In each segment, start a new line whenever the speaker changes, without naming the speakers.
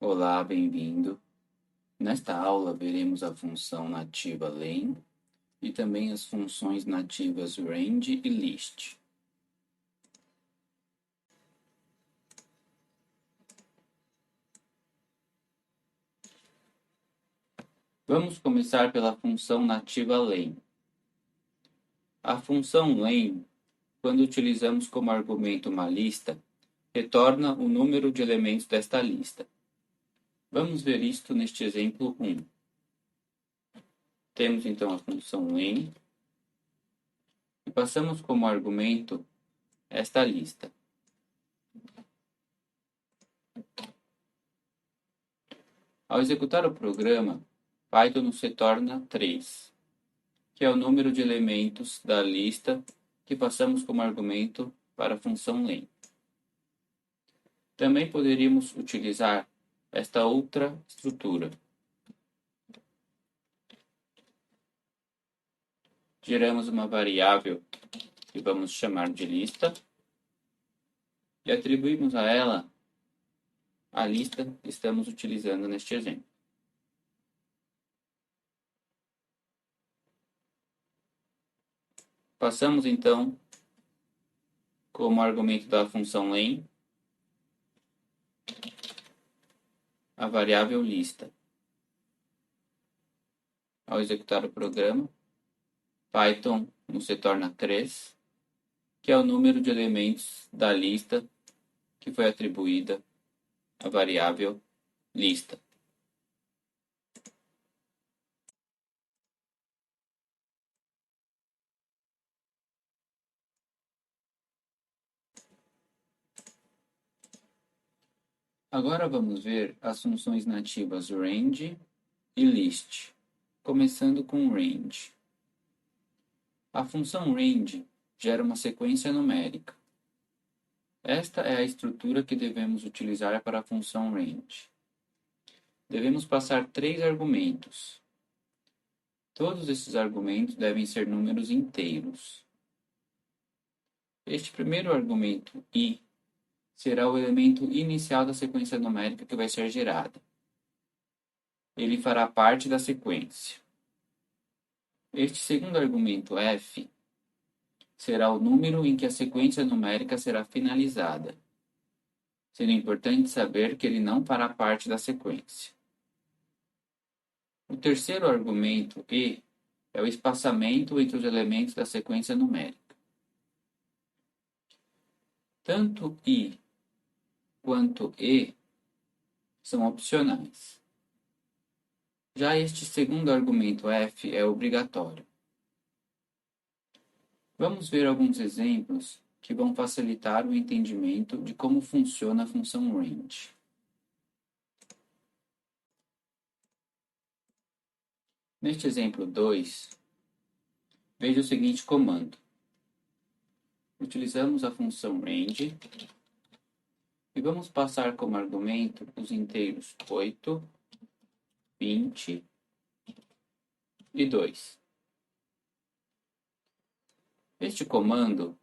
Olá, bem-vindo. Nesta aula, veremos a função nativa len e também as funções nativas range e list. Vamos começar pela função nativa len. A função len, quando utilizamos como argumento uma lista, retorna o número de elementos desta lista. Vamos ver isto neste exemplo 1. Temos então a função len e passamos como argumento esta lista. Ao executar o programa, Python nos retorna 3, que é o número de elementos da lista que passamos como argumento para a função len. Também poderíamos utilizar esta outra estrutura. Geramos uma variável que vamos chamar de lista e atribuímos a ela a lista que estamos utilizando neste exemplo. Passamos então como argumento da função len a variável lista. Ao executar o programa, Python nos retorna 3, que é o número de elementos da lista que foi atribuída à variável lista. Agora vamos ver as funções nativas range e list, começando com range. A função range gera uma sequência numérica. Esta é a estrutura que devemos utilizar para a função range. Devemos passar 3 argumentos. Todos esses argumentos devem ser números inteiros. Este primeiro argumento, i, será o elemento inicial da sequência numérica que vai ser gerada. Ele fará parte da sequência. Este segundo argumento, f, será o número em que a sequência numérica será finalizada, sendo importante saber que ele não fará parte da sequência. O terceiro argumento, e, é o espaçamento entre os elementos da sequência numérica. Tanto i quanto e são opcionais. Já este segundo argumento, f, é obrigatório. Vamos ver alguns exemplos que vão facilitar o entendimento de como funciona a função range. Neste exemplo 2, veja o seguinte comando. Utilizamos a função range e vamos passar como argumento os inteiros 8, 20 e 2. Este comando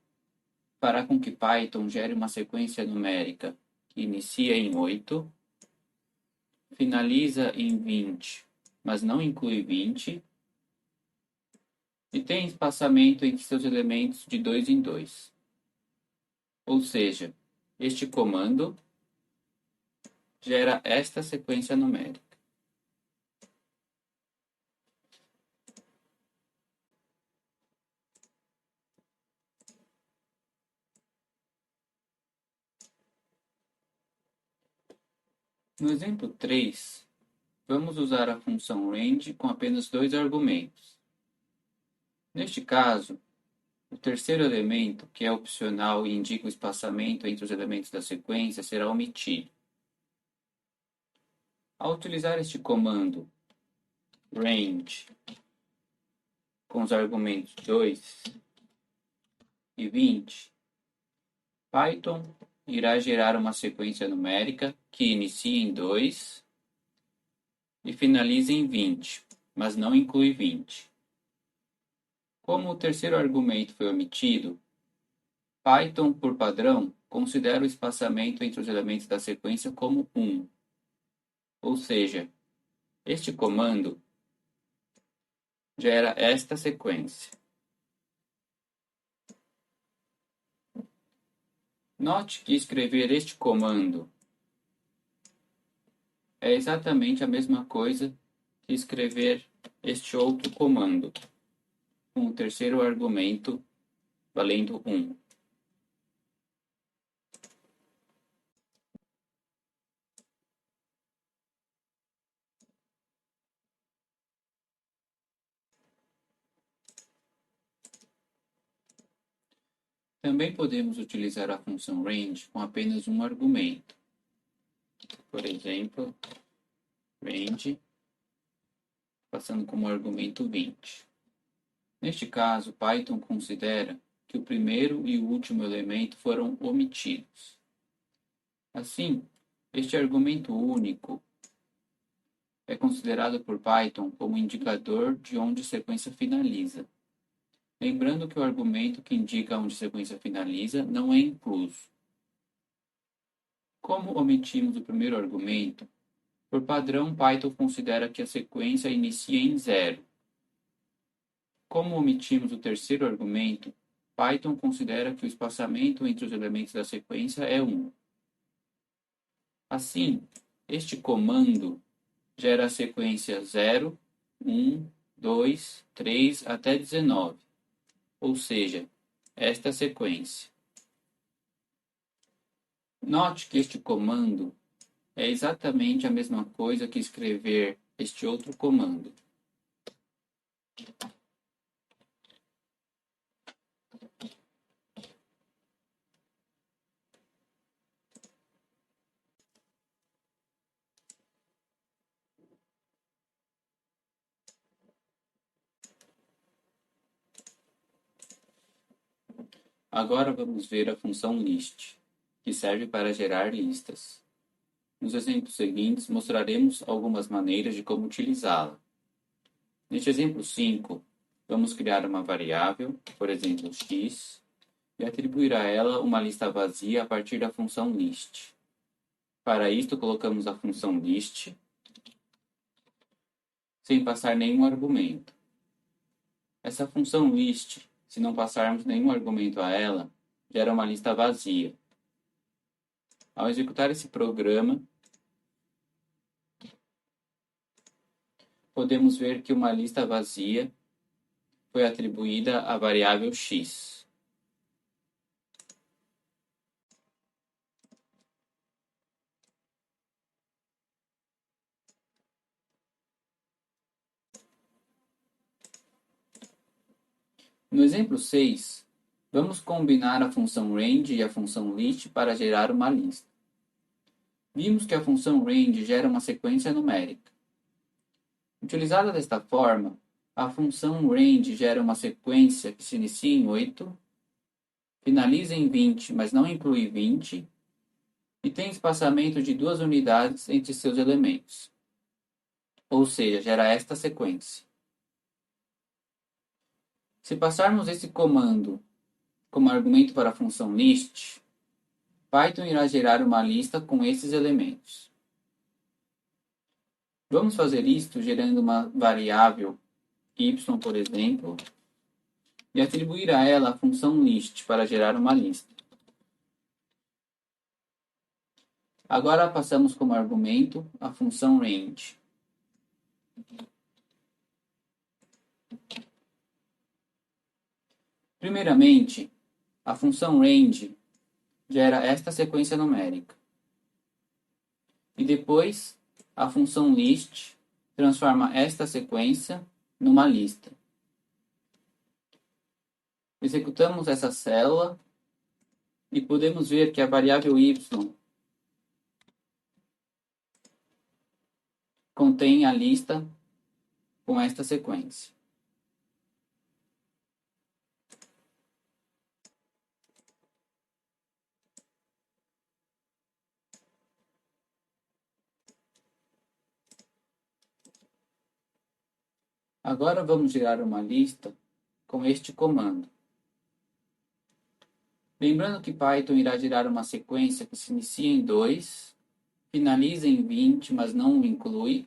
fará com que Python gere uma sequência numérica que inicia em 8, finaliza em 20, mas não inclui 20, e tem espaçamento entre seus elementos de 2 em 2. Ou seja, este comando gera esta sequência numérica. No exemplo 3, vamos usar a função range com apenas 2 argumentos. Neste caso, o terceiro elemento, que é opcional e indica o espaçamento entre os elementos da sequência, será omitido. Ao utilizar este comando range com os argumentos 2 e 20, Python irá gerar uma sequência numérica que inicia em 2 e finaliza em 20, mas não inclui 20. Como o terceiro argumento foi omitido, Python, por padrão, considera o espaçamento entre os elementos da sequência como 1. ou seja, este comando gera esta sequência. Note que escrever este comando é exatamente a mesma coisa que escrever este outro comando, com o terceiro argumento valendo 1. Também podemos utilizar a função range com apenas um argumento. Por exemplo, range, passando como argumento 20. Neste caso, Python considera que o primeiro e o último elemento foram omitidos. Assim, este argumento único é considerado por Python como indicador de onde a sequência finaliza. Lembrando que o argumento que indica onde a sequência finaliza não é incluso. Como omitimos o primeiro argumento, por padrão Python considera que a sequência inicia em 0. Como omitimos o terceiro argumento, Python considera que o espaçamento entre os elementos da sequência é 1. Assim, este comando gera a sequência 0, 1, 2, 3 até 19, ou seja, esta sequência. Note que este comando é exatamente a mesma coisa que escrever este outro comando. Agora vamos ver a função list, que serve para gerar listas. Nos exemplos seguintes, mostraremos algumas maneiras de como utilizá-la. Neste exemplo 5, vamos criar uma variável, por exemplo, x, e atribuir a ela uma lista vazia a partir da função list. Para isto, colocamos a função list, sem passar nenhum argumento. Essa função list, se não passarmos nenhum argumento a ela, gera uma lista vazia. Ao executar esse programa, podemos ver que uma lista vazia foi atribuída à variável x. No exemplo 6, vamos combinar a função range e a função list para gerar uma lista. Vimos que a função range gera uma sequência numérica. Utilizada desta forma, a função range gera uma sequência que se inicia em 8, finaliza em 20, mas não inclui 20, e tem espaçamento de 2 unidades entre seus elementos. Ou seja, gera esta sequência. Se passarmos esse comando como argumento para a função list, Python irá gerar uma lista com esses elementos. Vamos fazer isto gerando uma variável y, por exemplo, e atribuir a ela a função list para gerar uma lista. Agora passamos como argumento a função range. Primeiramente, a função range gera esta sequência numérica. E depois, a função list transforma esta sequência numa lista. Executamos essa célula e podemos ver que a variável y contém a lista com esta sequência. Agora vamos gerar uma lista com este comando. Lembrando que Python irá gerar uma sequência que se inicia em 2, finaliza em 20, mas não o inclui,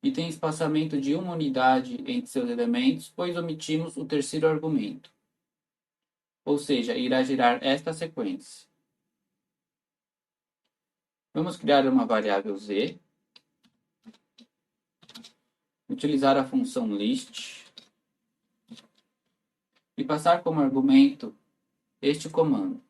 e tem espaçamento de uma unidade entre seus elementos, pois omitimos o terceiro argumento. Ou seja, irá gerar esta sequência. Vamos criar uma variável z, utilizar a função list e passar como argumento este comando.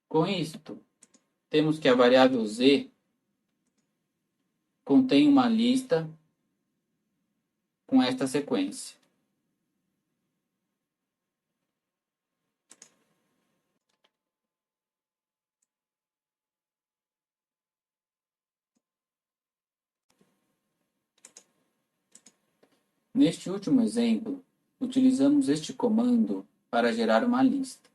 Com isto, temos que a variável z contém uma lista com esta sequência. Neste último exemplo, utilizamos este comando para gerar uma lista.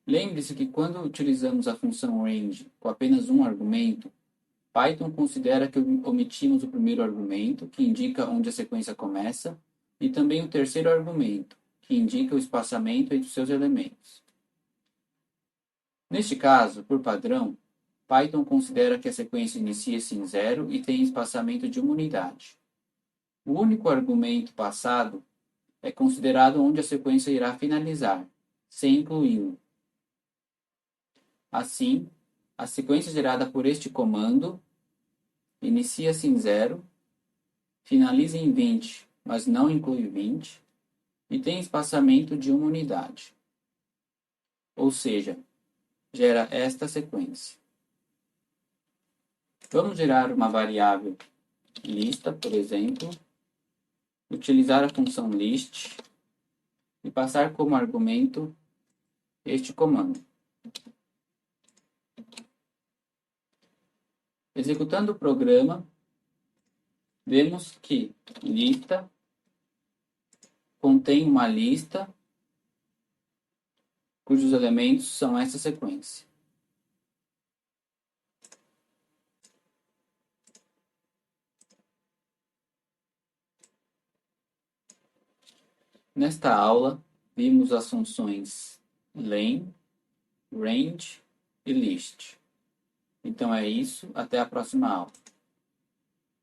Lembre-se que quando utilizamos a função range com apenas um argumento, Python considera que omitimos o primeiro argumento, que indica onde a sequência começa, e também o terceiro argumento, que indica o espaçamento entre os seus elementos. Neste caso, por padrão, Python considera que a sequência inicia-se em 0 e tem espaçamento de uma unidade. O único argumento passado é considerado onde a sequência irá finalizar, sem incluí-lo. Assim, a sequência gerada por este comando inicia-se em 0, finaliza em 20, mas não inclui 20, e tem espaçamento de uma unidade. Ou seja, gera esta sequência. Vamos gerar uma variável lista, por exemplo, utilizar a função list e passar como argumento este comando. Executando o programa, vemos que lista contém uma lista cujos elementos são essa sequência. Nesta aula, vimos as funções len, range e list. Então é isso, até a próxima aula.